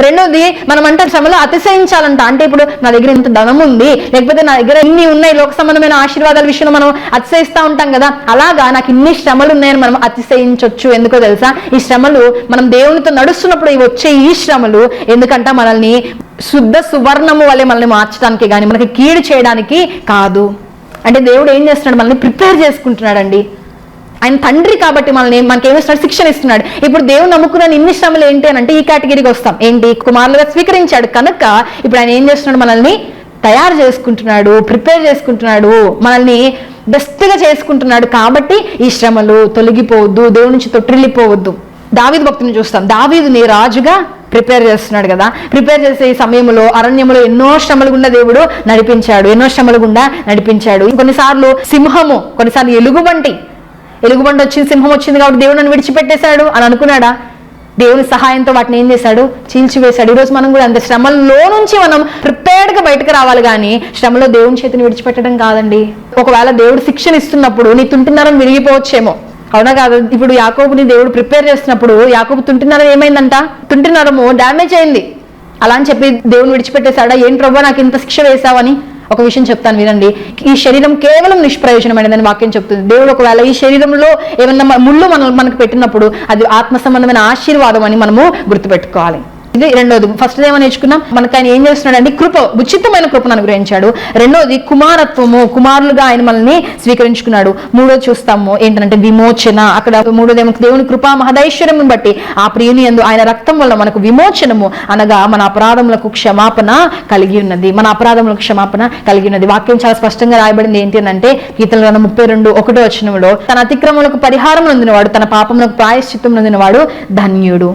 [SPEAKER 1] రెండోది, మనం అంటే శ్రమలో అతిశయించాలంట. అంటే ఇప్పుడు నా దగ్గర ఇంత ధనం ఉంది, లేకపోతే నా దగ్గర ఇన్ని ఉన్నాయి, లోక సంబంధమైన ఆశీర్వాదాల విషయంలో మనం అతిశయిస్తూ ఉంటాం కదా, అలాగా నాకు ఇన్ని శ్రమలు ఉన్నాయని మనం అతిశయించవచ్చు. ఎందుకో తెలుసా, ఈ శ్రమలు మనం దేవునితో నడుస్తున్నప్పుడు వచ్చే ఈ శ్రమలు ఎందుకంట మనల్ని శుద్ధ సువర్ణము వల్లే మనల్ని మార్చడానికి కానీ మనకి కీడు చేయడానికి కాదు. అంటే దేవుడు ఏం చేస్తున్నాడు, మనల్ని ప్రిపేర్ చేసుకుంటున్నాడండి. ఆయన తండ్రి కాబట్టి మనకి ఏమిస్తున్నాడు, శిక్షణ ఇస్తున్నాడు. ఇప్పుడు దేవుడు నమ్ముకున్న ఇన్ని శ్రమలు ఏంటి అని అంటే ఈ కేటగిరీకి వస్తాం, ఏంటి, కుమారులుగా స్వీకరించాడు కనుక ఇప్పుడు ఆయన ఏం చేస్తున్నాడు, మనల్ని తయారు చేసుకుంటున్నాడు, ప్రిపేర్ చేసుకుంటున్నాడు, మనల్ని బెస్ట్గా చేసుకుంటున్నాడు. కాబట్టి ఈ శ్రమలు తొలగిపోవద్దు, దేవుడి నుంచి తొట్టిల్లిపోవద్దు. దావీదు భక్తుని చూస్తాం, దావీదుని రాజుగా ప్రిపేర్ చేస్తున్నాడు కదా. ప్రిపేర్ చేసే ఈ సమయంలో అరణ్యంలో ఎన్నో శ్రమలు గుండా దేవుడు నడిపించాడు. కొన్నిసార్లు సింహము, కొన్నిసార్లు ఎలుగుబంటి వచ్చింది, సింహం వచ్చింది కాబట్టి దేవుడు నన్ను విడిచిపెట్టేశాడు అని అనుకున్నాడా, దేవుని సహాయంతో వాటిని ఏం చేశాడు, చీల్చివేశాడు. ఈరోజు మనం కూడా అంత శ్రమల్లో నుంచి మనం ప్రిపేర్డ్గా బయటకు రావాలి, కానీ శ్రమలో దేవుని చేతిని విడిచిపెట్టడం కాదండి. ఒకవేళ దేవుడు శిక్షణ ఇస్తున్నప్పుడు నీ తుంటినరం విరిగిపోవచ్చేమో, అవునా కాదు. ఇప్పుడు యాకోబుని దేవుడు ప్రిపేర్ చేస్తున్నప్పుడు యాకోబు తుంటినరం ఏమైందంట, తుంటినరము డ్యామేజ్ అయింది. అలా అని చెప్పి దేవుని విడిచిపెట్టేశాడా, ఏం ప్రభు నాకు ఇంత శిక్ష వేశావని. ఒక విషయం చెప్తాను వినండి, ఈ శరీరం కేవలం నిష్ప్రయోజనమైనదని వాక్యం చెప్తుంది. దేవుడు ఒకవేళ ఈ శరీరంలో ఏమన్నా ముళ్ళు మనకు పెట్టినప్పుడు అది ఆత్మ సంబంధమైన ఆశీర్వాదం అని మనము గుర్తుపెట్టుకోవాలి. ఇది రెండోది. ఫస్ట్ ఏమని నేర్చుకున్నాం, మనకు ఆయన ఏం చేస్తున్నాడండి, ఉచితమైన కృపను అనుగ్రహించాడు. రెండోది కుమారత్వము, కుమారులుగా ఆయన మనల్ని స్వీకరించుకున్నాడు. మూడోది చూస్తాము ఏంటంటే విమోచన. అక్కడ మూడోదేమో దేవుని కృపా మహదైశ్వర్యం బట్టి ఆ ప్రియుని యందు ఆయన రక్తం వల్ల మనకు విమోచనము, అనగా మన అపరాధములకు క్షమాపణ కలిగి ఉన్నది. వాక్యం చాలా స్పష్టంగా రాయబడింది. ఏంటి అంటే కీర్తనల గ్రంథం 32:1 తన అతిక్రమములకు పరిహారం నొందినవాడు, తన పాపములకు ప్రాయశ్చిత్తం నొందినవాడు ధన్యుడు.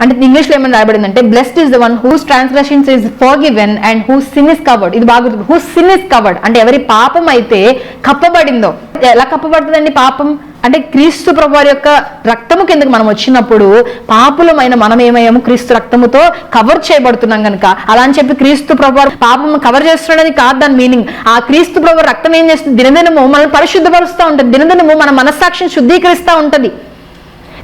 [SPEAKER 1] అంటే ఇంగ్లీష్లో ఏమైనా రాయబడిందంటే, blessed is the one whose transgressions is forgiven and whose sin is covered. ఇది బాగా గుర్తు, హూస్ సిన్ ఇస్ కవర్డ్ అంటే ఎవరి పాపం అయితే కప్పబడిందో. ఎలా కప్పబడుతుందండి పాపం అంటే, క్రీస్తు ప్రభువారి యొక్క రక్తము కిందకి మనం వచ్చినప్పుడు పాపులమైన మనం ఏమయ్యాము, క్రీస్తు రక్తముతో కవర్ చేయబడుతున్నాం కనుక. అలా అని చెప్పి క్రీస్తు ప్రభువారు పాపం కవర్ చేస్తున్నాడని కాదు దాని మీనింగ్. ఆ క్రీస్తు ప్రభు రక్తం ఏం చేస్తుంది, దినదినము మనల్ని పరిశుద్ధపరుస్తూ ఉంటుంది, దినదినము మన మనస్సాక్షిని శుద్ధీకరిస్తూ ఉంటుంది.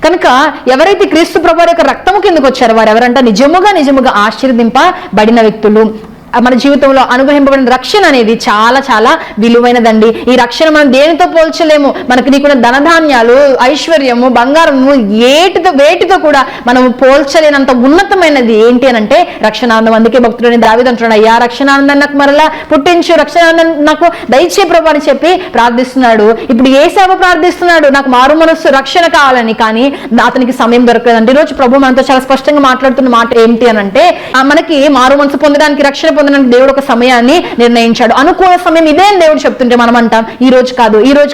[SPEAKER 1] కనుక ఎవరైతే క్రీస్తు ప్రభువారి యొక్క రక్తము కిందకు వచ్చారో వారు ఎవరంటే నిజముగా ఆశీర్వదింపబడిన వ్యక్తులు. మన జీవితంలో అనుగ్రహింపబడిన రక్షణ అనేది చాలా చాలా విలువైనదండి. ఈ రక్షణ మనం దేనితో పోల్చలేము. మనకు నీకున్న ధనధాన్యాలు, ఐశ్వర్యము, బంగారము వేటితో కూడా మనం పోల్చలేనంత ఉన్నతమైనది ఏంటి అని అంటే రక్షణానందం. అందుకే భక్తులని దావీదు అంటున్నాడు, అయ్యా రక్షణానందం నాకు మరలా పుట్టించు, రక్షణానందం నాకు దయచే ప్రభు అని చెప్పి ప్రార్థిస్తున్నాడు. ఇప్పుడు ఏసావు ప్రార్థిస్తున్నాడు, నాకు మారు మనస్సు రక్షణ కావాలని. కానీ అతనికి సమయం దొరకలేదండి. ఈరోజు ప్రభు మనతో చాలా స్పష్టంగా మాట్లాడుతున్న మాట ఏంటి అని అంటే మనకి మారు మనసు పొందడానికి, రక్షణ పొందడానికి దేవుడు ఒక సమయాన్ని నిర్ణయించాడు. అనుకూల సమయం ఇదే అని దేవుడు చెప్తుంటే మనం అంటాం ఈ రోజు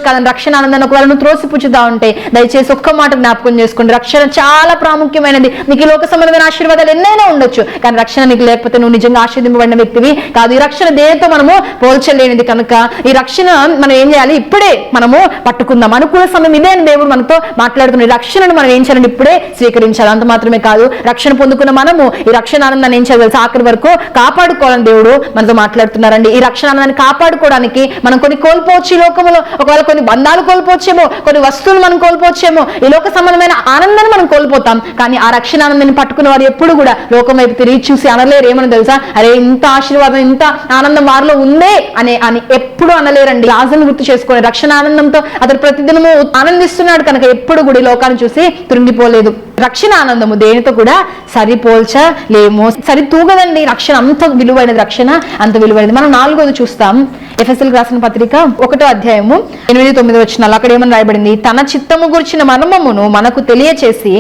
[SPEAKER 1] కాదని రక్షణ ఆనందాన్ని ఒకవేళ నువ్వు త్రోసిపుచ్చుతా ఉంటే దయచేసి ఒక్క మాట జ్ఞాపకం చేసుకోండి. రక్షణ చాలా ప్రాముఖ్యమైనది. నీకు ఈ లోక సంబంధమైన ఆశీర్వాదాలు ఎన్నైనా ఉండొచ్చు, కానీ రక్షణ నీకు లేకపోతే నువ్వు నిజంగా ఆశీర్వదింపబడిన వ్యక్తివి కాదు. ఈ రక్షణ దేనితో మనము పోల్చలేనిది. కనుక ఈ రక్షణ మనం ఏం చేయాలి? ఇప్పుడే మనము పట్టుకుందాం. అనుకూల సమయం ఇదే అని దేవుడు మనతో మాట్లాడుతున్న రక్షణను మనం ఏం చేయాలంటే ఇప్పుడే స్వీకరించాలి. అంత మాత్రమే కాదు, రక్షణ పొందుకున్న మనము ఈ రక్షణ ఆనందాన్ని ఏం చేయాలి? ఆఖరి వరకు కాపాడుకోవాలని దేవుడు మనతో మాట్లాడుతున్నారండి. ఈ రక్షణ ఆనందాన్ని కాపాడుకోవడానికి మనం కొన్ని కోల్పోవచ్చు. ఈ లోకంలో ఒకవేళ కొన్ని బంధాలు కోల్పోవచ్చేమో, కొన్ని వస్తువులు మనం కోల్పోవచ్చేమో, ఈ లోక సంబంధమైన ఆనందాన్ని మనం కోల్పోతాం. కానీ ఆ రక్షణ ఆనందాన్ని పట్టుకున్న వారు ఎప్పుడు కూడా లోకం వైపు తిరిగి చూసి అనలేరు. ఏమని తెలుసా? అరే ఇంత ఆశీర్వాదం, ఇంత ఆనందం వారిలో ఉందే అని ఎప్పుడు అనలేరండి. రాజును గుర్తు చేసుకొని రక్షణ ఆనందంతో అతడు ప్రతిదినము ఆనందిస్తున్నాడు కనుక ఎప్పుడు కూడా ఈ లోకాన్ని చూసి తృంగిపోలేదు. రక్షణ ఆనందము దేనితో కూడా సరిపోల్చలేము, సరితూగదండి. రక్షణ అంత విలువైనది, రక్షణ అంత విలువైనది. మనం 4వది చూస్తాం. ఎఫెసీయులకు రాసిన పత్రిక 1వ అధ్యాయము 8-9 వచనాలు. అక్కడ ఏమని రాయబడింది? తన చిత్తము గురించిన మర్మమును మనకు తెలియచేసి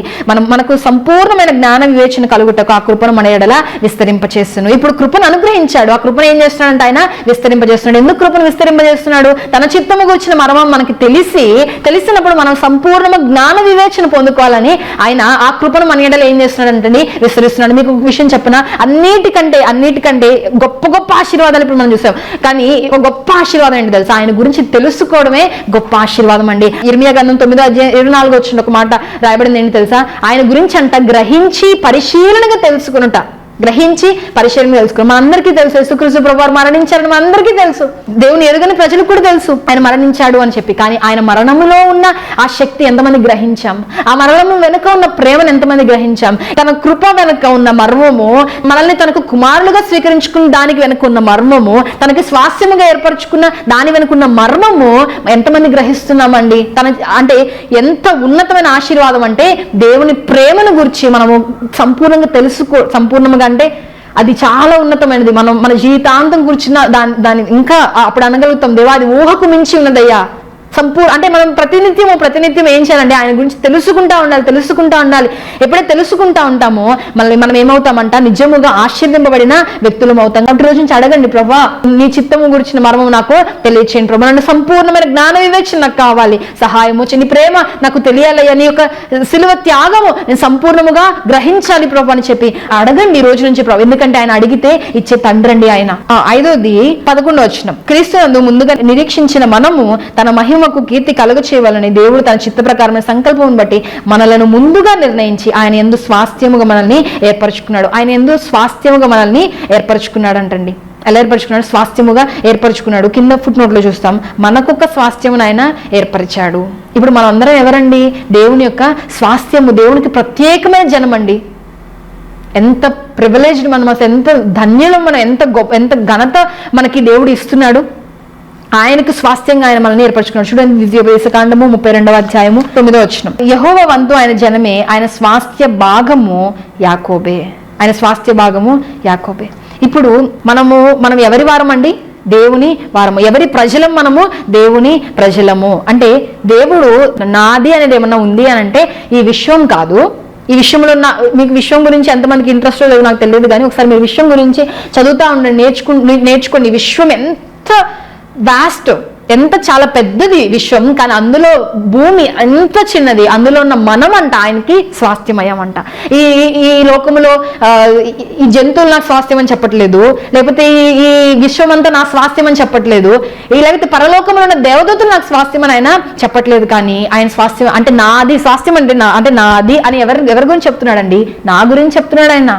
[SPEAKER 1] మనకు సంపూర్ణమైన జ్ఞాన వివేచన కలుగుటకు ఆ కృపను మన ఎడల విస్తరింపచేస్తును. ఇప్పుడు కృపను అనుగ్రహించాడు. ఆ కృపను ఏం చేస్తున్నాడంటే ఆయన విస్తరింపజేస్తున్నాడు. ఎందుకు కృపను విస్తరింపజేస్తున్నాడు? తన చిత్తము గురించిన మర్మం మనకి తెలిసినప్పుడు మనం సంపూర్ణంగా జ్ఞాన వివేచన పొందుకోవాలని ఆయన ఆ కృపను మన ఎడల ఏం చేస్తున్నాడంటే విస్తరిస్తున్నాడు. మీకు ఒక విషయం చెప్పిన, అన్నిటికంటే గొప్ప ఆశీర్వాదాలు ఇప్పుడు మనం చూసాం. కానీ ఒక గొప్ప ఆశీర్వాదం ఏంటి తెలుసా? ఆయన గురించి తెలుసుకోవడమే గొప్ప ఆశీర్వాదం అండి. ఇర్మియా గ్రంథం 9వ అధ్యాయం 24 వచ్చిన ఒక మాట రాయబడింది ఏంటి తెలుసా? ఆయన గురించి గ్రహించి పరిశీలనగా తెలుసుకునుట. మనందరికీ తెలుసు యేసుక్రీస్తు ప్రభువారు మరణించారని మనందరికీ తెలుసు. దేవుని ఎరుగని ప్రజలకు కూడా తెలుసు ఆయన మరణించాడు అని చెప్పి. కానీ ఆయన మరణములో ఉన్న ఆ శక్తి ఎంతమంది గ్రహించాం? ఆ మరణము వెనుక ఉన్న ప్రేమను ఎంతమంది గ్రహించాం? తన కృప వెనుక ఉన్న మర్మము, మనల్ని తనకు కుమారులుగా స్వీకరించుకున్న దానికి వెనుక ఉన్న మర్మము, తనకి స్వాస్థ్యముగా ఏర్పరచుకున్న దాని వెనుకున్న మర్మము ఎంతమంది గ్రహిస్తున్నామండి? అంటే ఎంత ఉన్నతమైన ఆశీర్వాదం అంటే దేవుని ప్రేమను గురించి మనము సంపూర్ణంగా అంటే అది చాలా ఉన్నతమైనది. మనం మన జీవితాంతం కూర్చున్న దాన్ని ఇంకా అప్పుడు అనగలుగుతాం, దేవా అది ఊహకు మించి ఉన్నదయ్యా. అంటే మనం ప్రతినిత్యం ఏం చేయాలంటే ఆయన గురించి తెలుసుకుంటా ఉండాలి. ఎప్పుడైతే తెలుసుకుంటా ఉంటామో మనం ఏమవుతామంట? నిజముగా ఆశీర్వదింపబడిన వ్యక్తులం అవుతాం. కాబట్టి రోజు నుంచి అడగండి, ప్రభా నీ చిత్తము గురించిన మర్మం నాకు తెలియచేయండి ప్రభా, నన్ను సంపూర్ణమైన జ్ఞాన వివేచన నాకు కావాలి, సహాయము నీ ప్రేమ నాకు తెలియాలయ్యా, నీ యొక్క సిలువ త్యాగము నేను సంపూర్ణముగా గ్రహించాలి ప్రభా అని చెప్పి అడగండి ఈ రోజు నుంచి ప్రభు. ఎందుకంటే ఆయన అడిగితే ఇచ్చే తండ్రండి ఆయన. 5వది 11వ వచనం. క్రీస్తునందు ముందుగా నిరీక్షించిన మనము తన మహిమ కీర్తి కలుగ చేయవాలని దేవుడు తన చిత్త ప్రకారమైన సంకల్పం బట్టి మనలను ముందుగా నిర్ణయించి ఆయన యందు స్వాస్థ్యముగా మనల్ని ఏర్పరచుకున్నాడు అంటండి. ఎలా ఏర్పరచుకున్నాడు? స్వాస్థ్యముగా ఏర్పరచుకున్నాడు. కింద ఫుట్ నోట్లో చూస్తాం, మనకొక స్వాస్థ్యమును ఆయన ఏర్పరిచాడు. ఇప్పుడు మనం అందరం ఎవరండి? దేవుని యొక్క స్వాస్థ్యము, దేవునికి ప్రత్యేకమైన జనం అండి. ఎంత ప్రివిలేజ్డ్ మనం, అసలు ఎంత ధన్యులం మనం, ఎంత ఘనత మనకి దేవుడు ఇస్తున్నాడు. ఆయనకు స్వాస్థ్యంగా ఆయన మనల్ని ఏర్పరచుకున్నాడు. చూడండి, ద్వితీయోపదేశకాండము 32వ అధ్యాయము 9వ వచనం. యెహోవా వంతు ఆయన జనమే, ఆయన స్వాస్థ్య భాగము యాకోబే. ఇప్పుడు మనం ఎవరి వారం అండి? దేవుని వారము. ఎవరి ప్రజలం? మనము దేవుని ప్రజలము. అంటే దేవుడు నాది అనేది ఏమన్నా ఉంది అని అంటే ఈ విశ్వం కాదు. ఈ విషయంలో మీకు విషయం గురించి ఎంతమందికి ఇంట్రెస్ట్ లేదు నాకు తెలియదు, కానీ ఒకసారి మీరు విషయం గురించి చదువుతా ఉండండి, నేర్చుకోండి. ఈ విశ్వం ఎంత వాస్ట్, ఎంత చాలా పెద్దది విశ్వం, కానీ అందులో భూమి ఎంత చిన్నది. అందులో ఉన్న మనం అంట ఆయనకి స్వాస్థ్యమయం అంట. ఈ లోకములో ఈ జంతువులు నాకు స్వాస్థ్యం అని చెప్పట్లేదు, లేకపోతే ఈ విశ్వం అంతా నా స్వాస్థ్యం అని చెప్పట్లేదు, లేకపోతే పరలోకంలో ఉన్న దేవదూతలు నాకు స్వాస్థ్యం అని ఆయన చెప్పట్లేదు. కానీ ఆయన స్వాస్థ్యం అంటే నాది, స్వాస్థ్యం అంటే నాది అని ఎవరి గురించి చెప్తున్నాడండి? నా గురించి చెప్తున్నాడు ఆయన.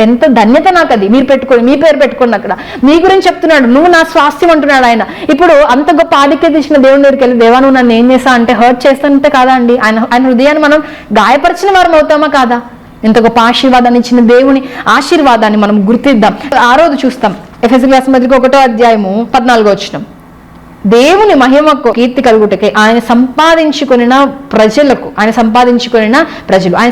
[SPEAKER 1] ఎంత ధన్యత నాకు అది. మీరు పెట్టుకోండి, మీ పేరు పెట్టుకోండి, అక్కడ మీ గురించి చెప్తున్నాడు. నువ్వు నా స్వాస్థ్యం అంటున్నాడు ఆయన. ఇప్పుడు అంత గొప్ప ఆధిక్యత ఇచ్చిన దేవుని దగ్గరికి వెళ్ళి దేవా నువ్వు నన్ను ఏం చేస్తా అంటే హర్ట్ చేస్తానంటే కాదా అండి? ఆయన హృదయాన్ని మనం గాయపరిచిన వారం అవుతామా కాదా? ఇంత గొప్ప ఆశీర్వాదాన్ని ఇచ్చిన దేవుని ఆశీర్వాదాన్ని మనం గుర్తిద్దాం. ఆ రోజు చూస్తాం ఎఫెసీయులకు రాసిన పత్రిక 1వ అధ్యాయము 14వ వచనం. దేవుని మహిమకు కీర్తి కలుగుటకే ఆయన సంపాదించుకొనిన ప్రజలకు, ఆయన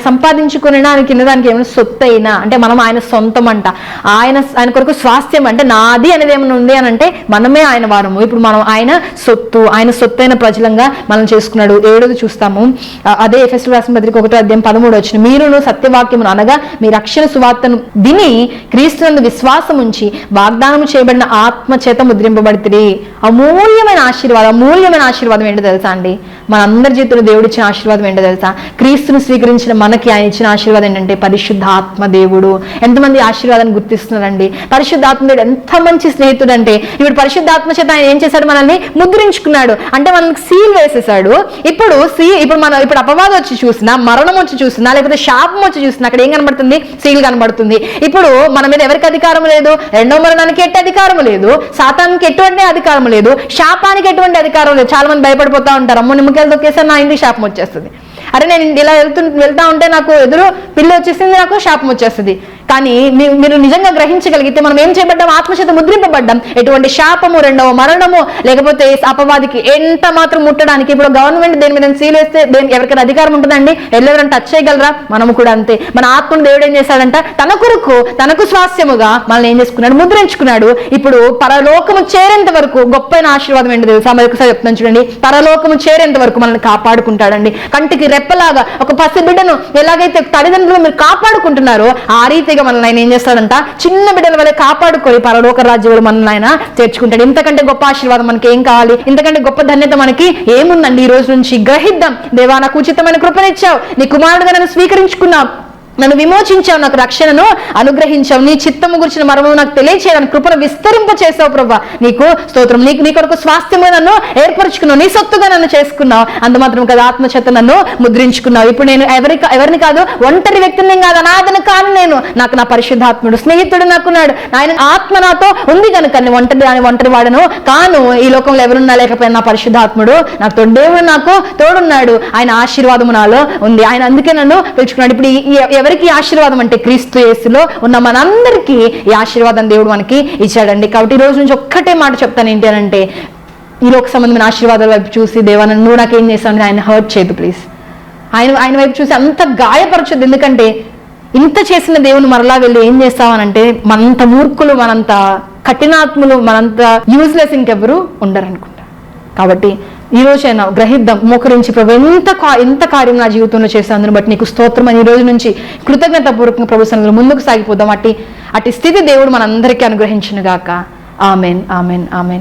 [SPEAKER 1] సంపాదించుకొనిన అని కింద దానికి ఏమైనా సొత్తు అయినా అంటే మనం ఆయన సొంతం అంట, ఆయన కొరకు స్వాస్థ్యం అంటే నాది అనేది ఏమైనా ఉంది అని అంటే మనమే ఆయన వారము. ఇప్పుడు మనం ఆయన సొత్తైన ప్రజలంగా మనం చేసుకున్నాడు. 7వ చూస్తాము, అదే ఎఫెసీయులకు రాసిన పత్రిక 1వ అధ్యాయం 13వ వచనం. మీరును సత్యవాక్యమును అనగా మీ రక్షణ సువార్తను విని క్రీస్తునందు విశ్వాసం ఉంచి వాగ్దానము చేయబడిన ఆత్మ చేత ముద్రింపబడితిరి. అమూల్యమైన ఆశీర్వాదం ఏంటో తెలుసా అండి? మనందరి జీవితంలో దేవుడు ఇచ్చిన ఆశీర్వాదం ఏంటో తెలుసా? క్రీస్తును స్వీకరించిన మనకి ఆయన ఇచ్చిన ఆశీర్వాదం ఏంటంటే పరిశుద్ధాత్మ దేవుడు. ఎంతమంది ఆశీర్వాదాన్ని గుర్తిస్తున్నారండి? పరిశుద్ధాత్మ దేవుడు ఎంత మంచి స్నేహితుడు అంటే, ఇప్పుడు పరిశుద్ధాత్మ చేత ఆయన ఏం చేశాడు? మనల్ని ముద్రించుకున్నాడు, అంటే మనకి సీల్ వేసేసాడు. ఇప్పుడు అపవాదం వచ్చి చూసినా, మరణం వచ్చి చూసినా, లేకపోతే శాపం వచ్చి చూసినా అక్కడ ఏం కనబడుతుంది? సీల్ కనబడుతుంది. ఇప్పుడు మన మీద ఎవరికి అధికారం లేదు? రెండో మరణానికి ఎట్టి అధికారం లేదు, సాతానికి ఎటువంటి అధికారం లేదు, శాపానికి ఎటువంటి అధికారం లేదు. చాలా మంది భయపడిపోతా ఉంటారు, అమ్మో నిమ్మకాయలు తొక్కేసారి నా ఇంటికి శాపం వచ్చేస్తుంది, అరే నేను ఇలా వెళ్తా ఉంటే నాకు ఎదురు పిల్లి వచ్చేసింది, నాకు శాపం వచ్చేస్తుంది. కానీ మీరు నిజంగా గ్రహించగలిగితే మనం ఏం చేయబడ్డాం? ఆత్మచేత ముద్రింపబడ్డాం. ఎటువంటి శాపము, రెండవ మరణము, లేకపోతే అపవాదికి ఎంత మాత్రం ముట్టడానికి. ఇప్పుడు గవర్నమెంట్ దేని మీద సీల్ వేస్తే ఎవరికైనా అధికారం ఉంటుందండి? ఎవరైనా టచ్ చేయగలరా? మనము కూడా అంతే. మన ఆత్మను దేవుడు ఏం చేశాడంట? తనకు స్వాస్థ్యముగా మనల్ని ఏం చేసుకున్నాడు? ముద్రించుకున్నాడు. ఇప్పుడు పరలోకము చేరేంత వరకు గొప్పైన ఆశీర్వాదం ఏంటో తెలుసా? మరి ఒకసారి చెప్తాను చూడండి. పరలోకము చేరేంత వరకు మనల్ని కాపాడుకుంటాడండి. కంటికి రెప్పలాగా ఒక పసి బిడ్డను ఎలాగైతే తల్లిదండ్రులు మీరు కాపాడుకుంటున్నారో ఆ రీతిగా మనల్ని ఆయన ఏం చేస్తాడంట? చిన్న బిడ్డల వల్ల కాపాడుకొని పరలోక రాజ్యంలో మనల్ని ఆయన చేర్చుకుంటాడు. ఇంతకంటే గొప్ప ఆశీర్వాదం మనకి ఏం కావాలి? ఇంతకంటే గొప్ప ధన్యత మనకి ఏముందండి? ఈ రోజు నుంచి గ్రహిద్దాం. దేవా నాకు ఉచితమైన కృపనిచ్చావు, నీ కుమారుడుగా నన్ను స్వీకరించుకున్నావు, నన్ను విమోచించావు, నాకు రక్షణను అనుగ్రహించావు, నీ చిత్తము గురించిన మర్మము నాకు తెలియచేయడానికి కృపను విస్తరింప చేసావు ప్రభా, నీకు స్తోత్రం. నీ కొరకు స్వాస్థ్యము నన్ను ఏర్పరచుకున్నావు, నీ సొత్తుగా నన్ను చేసుకున్నావు. అంత మాత్రం కదా ఆత్మచేత నన్ను ముద్రించుకున్నావు. ఇప్పుడు నేను ఎవరిని కాదు, ఒంటరి వ్యక్తిని కాదు, అనాథను కాను నేను. నాకు నా పరిశుద్ధాత్ముడు స్నేహితుడు నాకున్నాడు. ఆయన ఆత్మ నాతో ఉంది కనుక ఒంటరి వాడను కాను. ఈ లోకంలో ఎవరున్నా లేకపోయినా నా పరిశుద్ధాత్ముడు నాకు దేవుడు నాకు తోడున్నాడు. ఆయన ఆశీర్వాదము నాలో ఉంది. ఆయన అందుకే నన్ను పిలుచుకున్నాడు. ఇప్పుడు ఎవరికి ఆశీర్వాదం అంటే క్రీస్తు యేసులో ఉన్న మనందరికీ ఈ ఆశీర్వాదం దేవుడు మనకి ఇచ్చాడండి. కాబట్టి ఈ రోజు నుంచి ఒక్కటే మాట చెప్తాను, ఏంటి అంటే ఈ లోక సంబంధమైన ఆశీర్వాదాల వైపు చూసి దేవా నువ్వు నాకేం చేస్తావు ఆయన హర్ట్ చేయదు ప్లీజ్. ఆయన వైపు చూసి అంత గాయపరచొద్దు. ఎందుకంటే ఇంత చేసిన దేవుని మరలా వెళ్ళి ఏం చేస్తామనంటే మనంత మూర్ఖులు, మనంత కఠినాత్ములు, మనంత యూజ్లెస్ ఇంకెవరు ఉండరు అనుకుంటా. కాబట్టి ఈ రోజైనా గ్రహిద్దాం, మోకరించి ప్రభు ఎంత కార్యం నా జీవితంలో చేస్తాను, అందుని బట్టి నీకు స్తోత్రం అని ఈ రోజు నుంచి కృతజ్ఞతాపూర్వకంగా ప్రభు సన్నిధిలో ముందుకు సాగిపోదాం. అట్టి స్థితి దేవుడు మనందరికీ అనుగ్రహించును గాక. Amen, amen, amen.